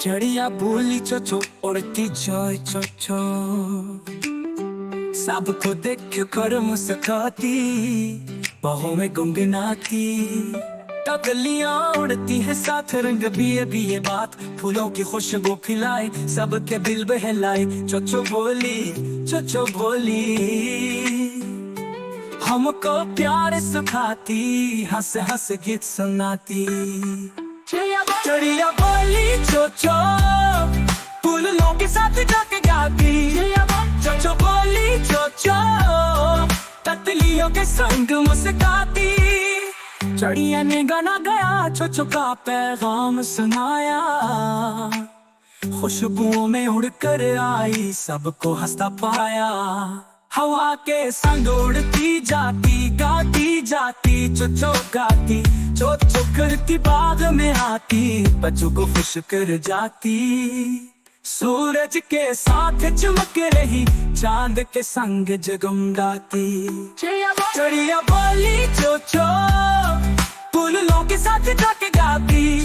चिड़िया बोली चो चो उड़ती चोय चो चो, सबको देख कर मुस्काती, बाहों में गुनगुनाती। तितलियां उड़ती है साथ रंग भी ये बात, फूलों की खुशबू खिलाए सबके दिल बहलाए। चो चो बोली हमको प्यार सिखाती, हंस हंस गीत सुनाती। चिड़िया बोली चो चो, फूलों के साथ जाके गाती। चो चो बोली चो चो, तितलियों के संग मुस्काती। चिड़िया ने गाना गाया, चो चो का पैगाम सुनाया, खुशबुओं में उड़कर आई सबको हंसता पाया। हवा के संग उड़ती जाती, गाती जाती, चो चो गाती, चो चो करती बाग में आती, बच्चों को खुश कर जाती। सूरज के साथ चमक रही, चांद के संग जगमगाती। चिड़िया बोली चो चो, फूलों के साथ जाके गाती।